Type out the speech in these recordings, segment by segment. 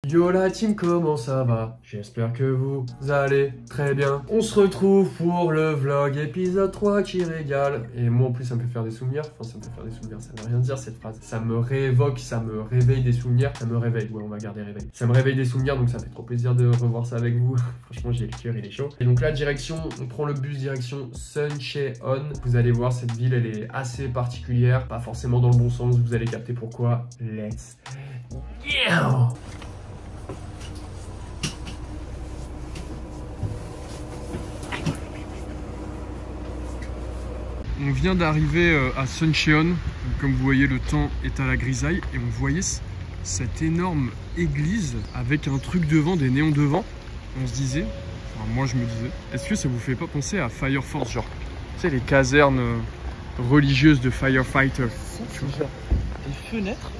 Yo la team, comment ça va? J'espère que vous allez très bien. On se retrouve pour le vlog épisode 3 qui régale. Et moi en plus ça me fait faire des souvenirs. Enfin ça me fait faire des souvenirs, ça veut rien dire cette phrase. Ça me réévoque, ça me réveille des souvenirs. Ça me réveille, ouais on va garder réveil. Ça me réveille des souvenirs donc ça fait trop plaisir de revoir ça avec vous. Franchement j'ai le cœur, il est chaud. Et donc là direction, on prend le bus direction Suncheon. Vous allez voir cette ville elle est assez particulière. Pas forcément dans le bon sens, vous allez capter pourquoi. Let's go! On vient d'arriver à Suncheon, comme vous voyez le temps est à la grisaille et on voyait cette énorme église avec un truc devant, des néons devant. On se disait, enfin moi je me disais, est-ce que ça vous fait pas penser à Fire Force, genre, tu sais les casernes religieuses de firefighters? C'est genre des fenêtres,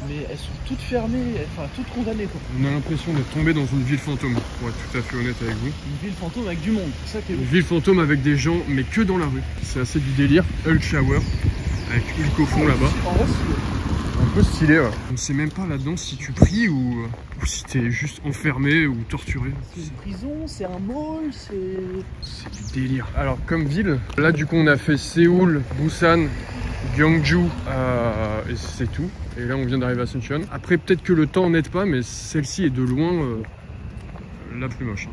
mais elles sont toutes fermées, enfin toutes condamnées quoi. On a l'impression de tomber dans une ville fantôme, pour être tout à fait honnête avec vous. Une ville fantôme avec du monde, c'est ça qui est beau. Une ville fantôme avec des gens, mais que dans la rue. C'est assez du délire. Hulk Shower, avec Hulk au fond là-bas. En vrai, c'est un peu stylé, ouais. On ne sait même pas là-dedans si tu pries ou si t'es juste enfermé ou torturé. c'est une prison, c'est un mall, c'est du délire. Alors, comme ville, là du coup on a fait Séoul, Busan, Gyeongju, et c'est tout. Et là on vient d'arriver à Suncheon. Après peut-être que le temps n'aide pas, mais celle-ci est de loin la plus moche.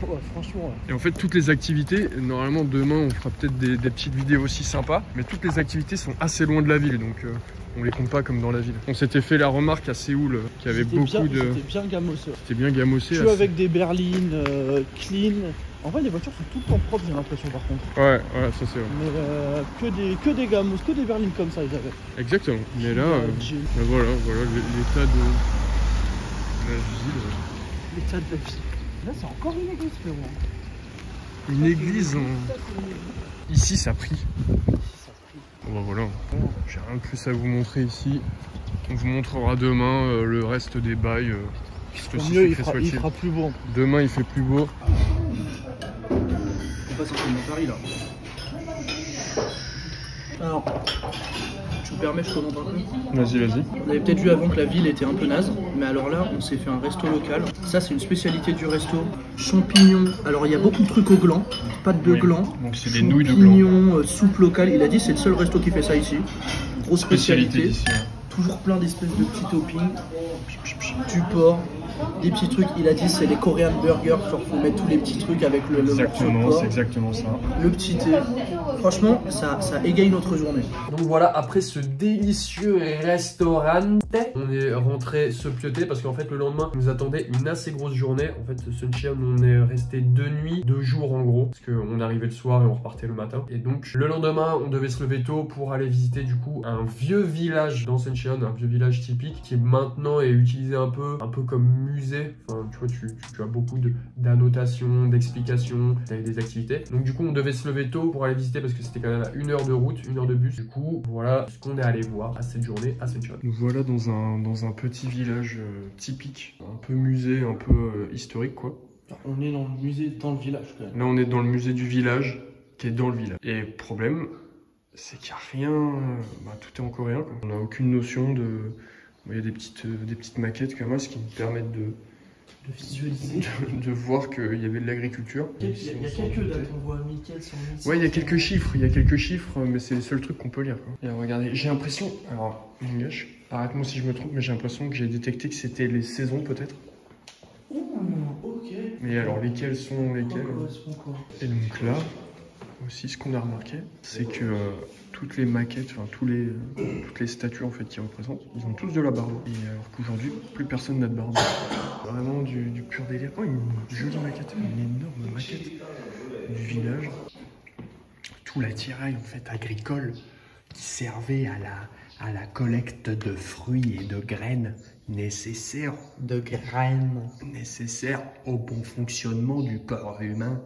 ouais, franchement. Ouais. Et en fait toutes les activités, normalement demain on fera peut-être des petites vidéos aussi sympas, mais toutes les activités sont assez loin de la ville, donc on les compte pas comme dans la ville. On s'était fait la remarque à Séoul qu'il y avait beaucoup de... C'était bien gamossé. C'était bien gamossé. Tu avec des berlines, clean. En vrai les voitures sont tout le temps propres j'ai l'impression par contre. Ouais, ça c'est vrai. Mais que des gamos, que des berlines comme ça ils avaient. Exactement. Mais là, voilà l'état de la ville. L'état de la ville. Là c'est encore une église frérot. Une église en... Ici ça prie. Bon bah voilà, j'ai rien de plus à vous montrer ici. On vous montrera demain le reste des bails. Mieux il fera plus beau. Demain il fait plus beau. On passe en Paris là. Alors, tu me permets, je commente un peu? Vas-y. Vous avez peut-être vu avant que la ville était un peu naze, mais alors là, on s'est fait un resto local. Ça, c'est une spécialité du resto. Champignons. Alors, il y a beaucoup de trucs au gland, pâte de gland. Donc, c'est des nouilles de gland. Champignons, soupe locale. Il a dit, c'est le seul resto qui fait ça ici. Grosse spécialité. Ici, hein. Toujours plein d'espèces de petits toppings. Du porc. Des petits trucs, il a dit c'est les Korean burgers, genre faut mettre tous les petits trucs avec le morceau de porc. C'est exactement ça. Le petit thé. Franchement, ça égaye notre journée. Donc voilà, après ce délicieux restaurant, on est rentré se pioter parce qu'en fait le lendemain nous attendait une assez grosse journée. En fait Suncheon on est resté 2 nuits, 2 jours en gros, parce qu'on arrivait le soir et on repartait le matin. Et donc le lendemain on devait se lever tôt pour aller visiter du coup un vieux village dans Suncheon, un vieux village typique qui maintenant est utilisé un peu comme musée. Enfin tu vois, tu as beaucoup d'annotations, d'explications, des activités. Donc du coup on devait se lever tôt pour aller visiter parce que c'était quand même à 1 heure de route, 1 heure de bus. Du coup voilà ce qu'on est allé voir à cette journée à Suncheon. Nous voilà dans un petit village typique, un peu musée, un peu historique quoi. On est dans le musée, dans le village quand même. Là on est dans le musée du village qui est dans le village. Et le problème c'est qu'il n'y a rien, tout est en coréen quoi. On n'a aucune notion de... Il y a des petites maquettes comme moi, ce qui me permettent de visualiser, de voir qu'il y avait de l'agriculture. Il y a quelques dates, on voit 1000, 100 000. Ouais, il y a quelques chiffres, mais c'est les seuls trucs qu'on peut lire. Quoi. Et regardez, j'ai l'impression, alors, mon gâche, arrête-moi si je me trompe, mais j'ai l'impression que j'ai détecté que c'était les saisons peut-être. Ouh, ok. Mais alors, lesquelles sont lesquelles? Et donc là, aussi, ce qu'on a remarqué, c'est que toutes les maquettes, enfin toutes les statues en fait qui représentent, ils ont tous de la barbe. Et alors qu'aujourd'hui, plus personne n'a de barbe. Vraiment du pur délire. Oh, une jolie maquette, une énorme maquette du village. Tout l'attirail en fait agricole qui servait à la collecte de fruits et de graines nécessaires au bon fonctionnement du corps humain.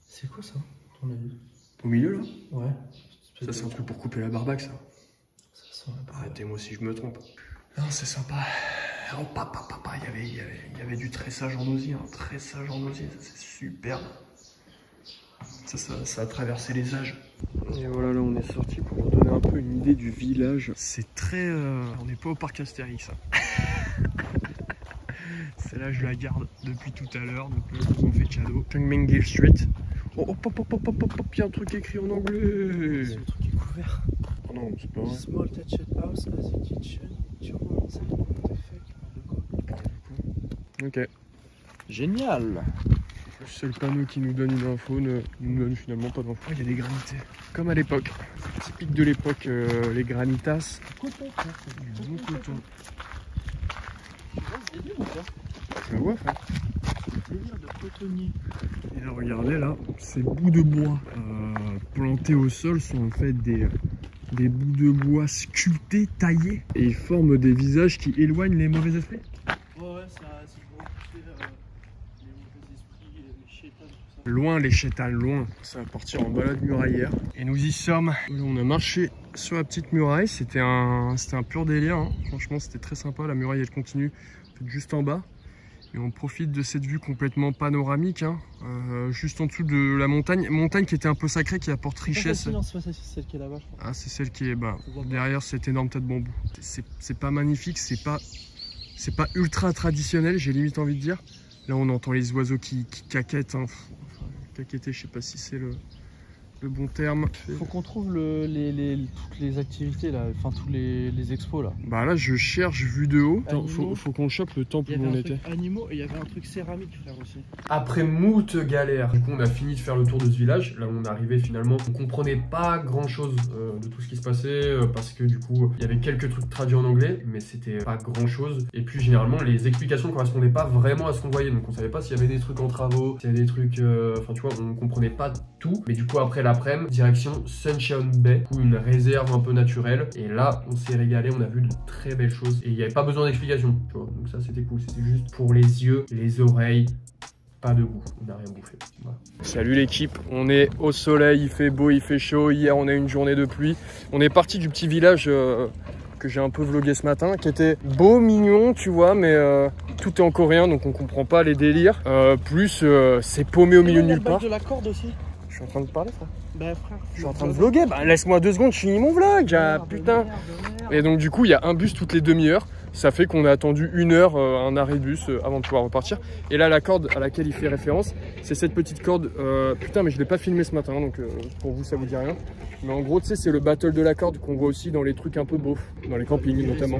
C'est quoi ça, ton avis? Au milieu là? Ouais. Ça c'est un truc pour couper la barbaque ça. Ça arrêtez-moi si je me trompe. Non c'est sympa. Oh papa, il y avait du tressage en osier, ça c'est superbe. Ça a traversé les âges. Et voilà, là on est sorti pour vous donner un peu une idée du village. C'est très... on n'est pas au parc Astérix. Celle-là, je la garde depuis tout à l'heure, donc je vous en fais cadeau. Chungming Street. Oh, hop, hop, hop, hop, hop, hop, il y a un truc écrit en anglais. C'est le truc qui est couvert. Oh non, c'est pas vrai. Small Thatched House as a kitchen. Tu vois, ça, Ok. Génial. Le seul panneau qui nous donne une info ne nous donne finalement pas d'info. Il y a des granités. Comme à l'époque. Typique de l'époque, les granitas. Coton. Du bon coton. Tu vois ce délire ou pas? Je le vois, frère. Délire de cotonnier. Et là, regardez là, ces bouts de bois plantés au sol sont en fait des bouts de bois sculptés, taillés. Et ils forment des visages qui éloignent les mauvais esprits. Ouais, ça c'est pour pousser les mauvais esprits, les chétans, tout ça. Loin les chétans, loin. Ça va partir en balade muraillère. Et nous y sommes. Là, on a marché sur la petite muraille. C'était un pur délire. Hein. Franchement, c'était très sympa. La muraille, elle continue juste en bas. Et on profite de cette vue complètement panoramique. Hein. Juste en dessous de la montagne. Montagne qui était un peu sacrée, qui apporte richesse. Non, c'est celle qui est là-bas, je crois. Ah, c'est celle qui est derrière cette énorme tête de bambou. C'est pas magnifique, c'est pas ultra traditionnel, j'ai limite envie de dire. Là, on entend les oiseaux qui caquettent. Hein. Enfin, caqueter, je sais pas si c'est le bon terme. Faut qu'on trouve toutes les activités là, enfin tous les expos là. Bah là, je cherche vue de haut. Animaux. Faut qu'on chope le temple où on était. Animaux et il y avait un truc céramique, frère, aussi. Après moult galères, du coup, on a fini de faire le tour de ce village. Là, on est arrivé finalement. On comprenait pas grand chose de tout ce qui se passait parce que du coup, il y avait quelques trucs traduits en anglais, mais c'était pas grand chose. Et puis, généralement, les explications ne correspondaient pas vraiment à ce qu'on voyait. Donc, on savait pas s'il y avait des trucs en travaux, s'il y avait des trucs. Enfin, tu vois, on comprenait pas tout. Mais du coup, après l'après-midi, direction Suncheon Bay, une réserve un peu naturelle. Et là, on s'est régalé, on a vu de très belles choses. Et il n'y avait pas besoin d'explication, tu vois. Donc ça, c'était cool. C'était juste pour les yeux, les oreilles. Pas de goût, on n'a rien bouffé. Voilà. Salut l'équipe, on est au soleil, il fait beau, il fait chaud. Hier, on a eu une journée de pluie. On est parti du petit village que j'ai un peu vlogué ce matin, qui était beau, mignon, tu vois, mais tout est en coréen, donc on comprend pas les délires. C'est paumé au milieu de nulle part. De la corde aussi. Je suis en train de parler, frère. Bah frère, je suis en train de vlogger. Bah laisse-moi 2 secondes, je finis mon vlog. Putain. Merde. Et donc du coup, il y a un bus toutes les demi-heures. Ça fait qu'on a attendu 1 heure un arrêt de bus avant de pouvoir repartir. Et là, la corde à laquelle il fait référence, c'est cette petite corde. Putain, mais je l'ai pas filmé ce matin, donc pour vous, ça vous dit rien. Mais en gros, tu sais, c'est le battle de la corde qu'on voit aussi dans les trucs un peu beaufs, dans les campings notamment.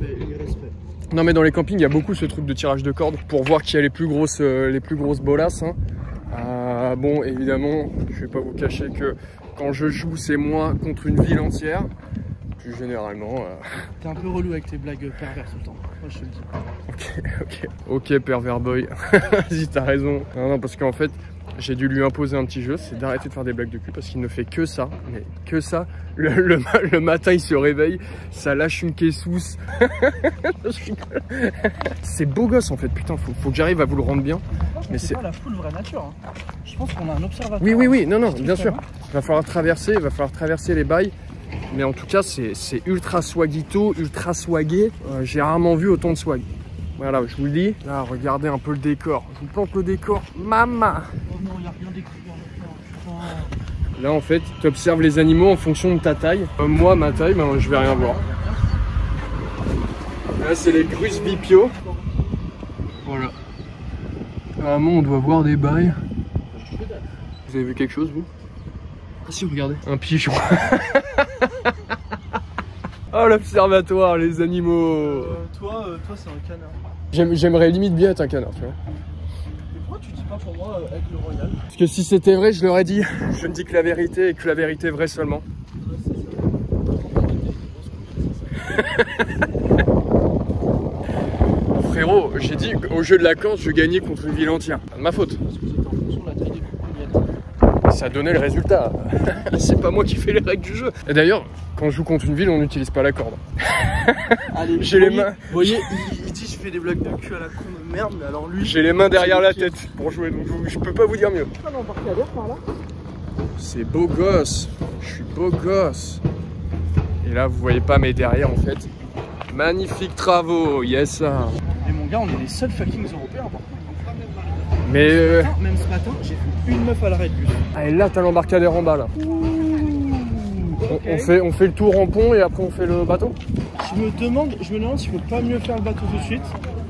Non, mais dans les campings, il y a beaucoup ce truc de tirage de corde pour voir qui a les plus grosses bolasses. Hein. Bon, évidemment, je vais pas vous cacher que quand je joue, c'est moi contre une ville entière. Plus généralement. T'es un peu relou avec tes blagues perverses tout le temps. Moi, je te le dis. Ok, pervers boy. Vas-y, t'as raison. Non, parce qu'en fait, j'ai dû lui imposer un petit jeu, c'est d'arrêter de faire des blagues de cul parce qu'il ne fait que ça, mais que ça. Le matin, il se réveille, ça lâche une caissousse. C'est beau gosse en fait, putain, faut que j'arrive à vous le rendre bien. Mais c'est pas la full vraie nature. Hein. Je pense qu'on a un observatoire. Oui, non, bien sûr. Il va falloir traverser les bails. Mais en tout cas, c'est ultra swagito, ultra swagué. J'ai rarement vu autant de swag. Voilà, je vous le dis. Là, regardez un peu le décor. Je vous plante le décor. Mama. Oh non, il n'y a rien découvert. Là, en fait, tu observes les animaux en fonction de ta taille. Moi, ma taille, ben, je vais rien voir. Là, c'est les grusses bipio. Voilà. Normalement, on doit voir des bails. Vous avez vu quelque chose, vous? Ah si, regardez. Un pigeon. Oh, l'observatoire, les animaux. Toi c'est un canard. J'aimerais limite bien être un canard, tu vois. Mais pourquoi tu dis pas pour moi avec le royal? Parce que si c'était vrai, je l'aurais dit. Je ne dis que la vérité et que la vérité est vraie seulement. Frérot, j'ai dit qu'au jeu de la corde, je gagnais contre une ville entière. Pas de ma faute. Parce que c'était en fonction de la taille des poules. Ça donnait le résultat. C'est pas moi qui fais les règles du jeu. Et d'ailleurs, quand je joue contre une ville, on n'utilise pas la corde. Allez, j'ai les mains. Vous voyez, il dit je fais des blagues de cul à la con de merde, mais alors lui. J'ai les mains derrière la tête pour jouer, donc je peux pas vous dire mieux. Ah non, embarcadère par là. C'est beau gosse. Je suis beau gosse. Et là, vous voyez pas, mais derrière, en fait, magnifiques travaux. Yes, ça. Mais mon gars, on est les seuls fucking européens, par contre. Mais même ce matin, j'ai vu une meuf à l'arrêt de bus. Ah, et là, t'as l'embarcadère en bas, là. Okay. On fait le tour en pont et après on fait le bateau. Je me demande s'il faut pas mieux faire le bateau tout de suite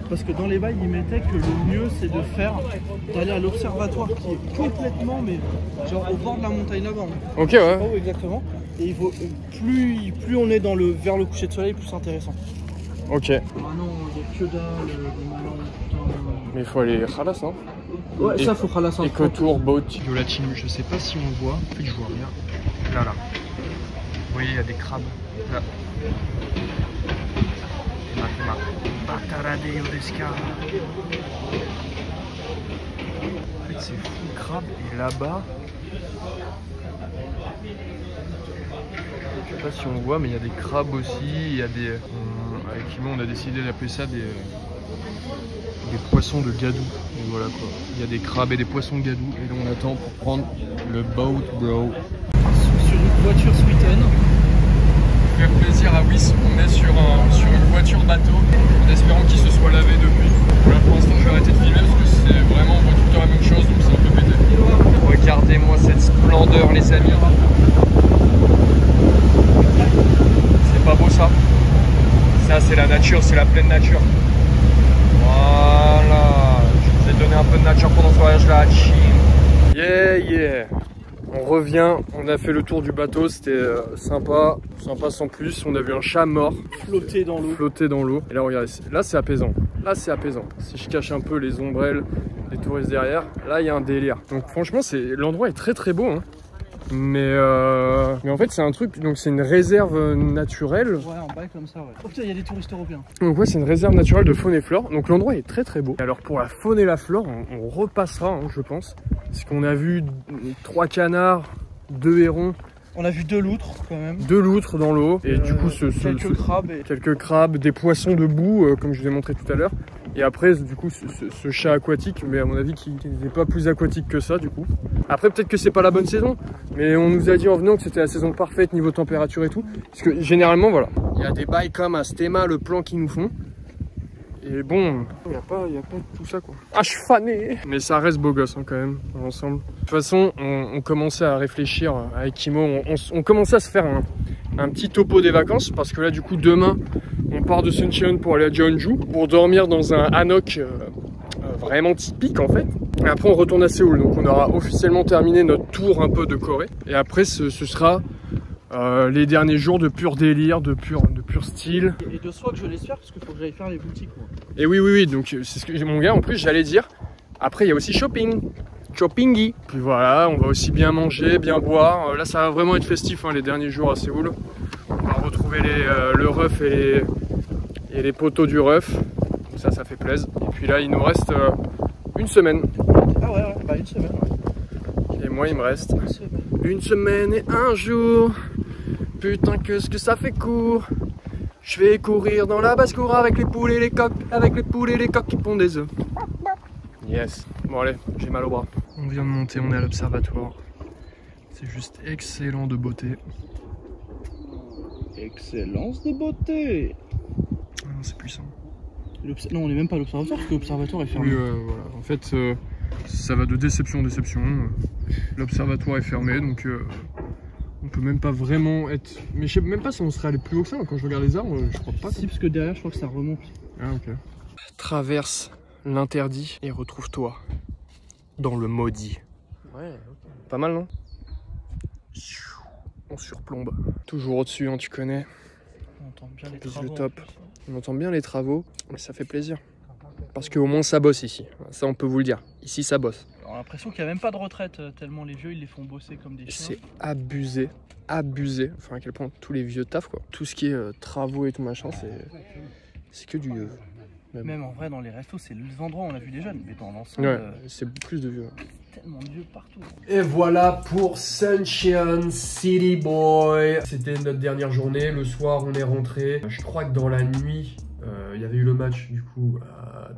parce que dans les bails, ils mettaient que le mieux, c'est d'aller à l'observatoire qui est complètement, mais genre au bord de la montagne là-bas. Ok, Je sais ouais. pas où exactement. Et il faut, plus on est vers le coucher de soleil, plus c'est intéressant. Ok. Ah non, il n'y a que dalle, des malins, putain. Mais il faut aller khalas, hein. Ouais, ça faut khalas. Écotour, boat. Violatine, je sais pas si on le voit. En fait, je vois rien. Là. Vous voyez, il y a des crabes. Là. Bataradeo d'escar. En fait, c'est fou, crabe. Et là-bas, je sais pas si on voit, mais il y a des crabes aussi. Il y a des. Avec Kimo, on a décidé d'appeler ça des poissons de gadou. Et voilà quoi. Il y a des crabes et des poissons de gadou. Et là, on attend pour prendre le boat, bro. Sur une voiture Sweeten. Pour faire plaisir à Wiss, on est sur une voiture bateau, en espérant qu'il se soit lavé depuis. Là pour l'instant je vais arrêter de filmer parce que c'est vraiment, on voit tout le temps la même chose, donc c'est un peu pété. Regardez-moi cette splendeur les amis. C'est pas beau ça? Ça c'est la nature, c'est la pleine nature. Voilà, je vous ai donné un peu de nature pendant ce voyage là, chill. Yeah. On revient, on a fait le tour du bateau, c'était sympa sans plus. On a vu un chat mort Flotter dans l'eau. Et là, regardez, là c'est apaisant. Si je cache un peu les ombrelles, les touristes derrière, là il y a un délire. Donc franchement, l'endroit est très très beau. Hein. Mais en fait, c'est un truc, donc c'est une réserve naturelle. Ouais, en bail comme ça, ouais. Oh putain, il y a des touristes européens. Donc ouais, c'est une réserve naturelle de faune et flore. Donc l'endroit est très très beau. Et alors pour la faune et la flore, on repassera, hein, je pense. Parce qu'on a vu 3 canards, 2 hérons. On a vu 2 loutres quand même. 2 loutres dans l'eau. Et du coup, quelques crabes, des poissons debout, comme je vous ai montré tout à l'heure. Et après, du coup, ce chat aquatique, mais à mon avis, qui n'était pas plus aquatique que ça, du coup. Après, peut-être que c'est pas la bonne saison, mais on nous a dit en venant que c'était la saison parfaite niveau température et tout. Parce que généralement, voilà, il y a des bails comme à Stema, le plan qu'ils nous font. Et bon, il n'y a pas tout ça quoi. Ah, je suis fané. Mais ça reste beau gosse hein, quand même, ensemble. De toute façon, on commençait à réfléchir avec Kimo. On commençait à se faire un petit topo des vacances. Parce que là, du coup, demain, on part de Suncheon pour aller à Jeonju. Pour dormir dans un hanok vraiment typique en fait. Et après, on retourne à Séoul. Donc, on aura officiellement terminé notre tour un peu de Corée. Et après, ce sera les derniers jours de pur délire, de pur style. Et de soi que je l'espère parce qu'il faut que j'aille faire les boutiques moi. Et oui, donc c'est ce que mon gars en plus j'allais dire. Après il y a aussi shoppingy. Puis voilà, on va aussi bien manger, bien boire. Là ça va vraiment être festif hein, les derniers jours à Séoul. On va retrouver le ref et les poteaux du ref. Ça fait plaisir. Et puis là il nous reste une semaine. Ah ouais, bah une semaine. Ouais. Et moi il me reste une semaine et un jour. Putain que ce que ça fait court. Je vais courir dans la basse-cour avec les poules et les coqs, qui pondent des œufs. Yes. Bon allez, j'ai mal au bras. On vient de monter, on est à l'observatoire. C'est juste excellent de beauté. Excellence de beauté. Ah non, c'est puissant. Non, on n'est même pas à l'observatoire parce que l'observatoire est fermé. Oui, voilà. En fait, ça va de déception en déception. L'observatoire est fermé, donc on peut même pas vraiment être... Mais je sais même pas si on serait allé plus haut que ça. Quand je regarde les arbres, je crois pas. Si, parce que derrière, je crois que ça remonte. Ah, ok. Traverse l'interdit et retrouve-toi dans le maudit. Ouais, ok. Pas mal, non? On surplombe. Toujours au-dessus, hein, tu connais. On entend bien les Plus travaux. le top. On entend bien les travaux, mais ça fait plaisir. Parce qu'au moins ça bosse ici. Ça, on peut vous le dire. Ici, ça bosse. On a l'impression qu'il n'y a même pas de retraite, tellement les vieux, ils les font bosser comme des chiens. C'est abusé. Enfin, à quel point tous les vieux taf, quoi. Tout ce qui est travaux et tout machin, c'est que du vieux. Même en vrai, dans les restos, c'est les endroits où on a vu des jeunes. Mais dans l'ensemble, Ouais, c'est plus de vieux. tellement de vieux partout. Et voilà pour Suncheon City Boy. C'était notre dernière journée. Le soir, on est rentré. Je crois que dans la nuit, il y avait eu le match du coup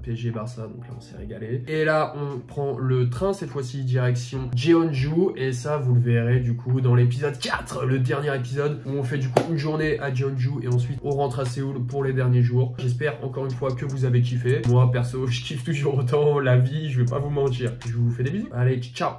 PSG Barça, donc là on s'est régalé. Et là on prend le train cette fois-ci direction Jeonju, et ça vous le verrez du coup dans l'épisode 4, le dernier épisode où on fait du coup une journée à Jeonju et ensuite on rentre à Séoul pour les derniers jours. J'espère encore une fois que vous avez kiffé. Moi perso je kiffe toujours autant la vie, je vais pas vous mentir. Je vous fais des bisous. Allez, ciao.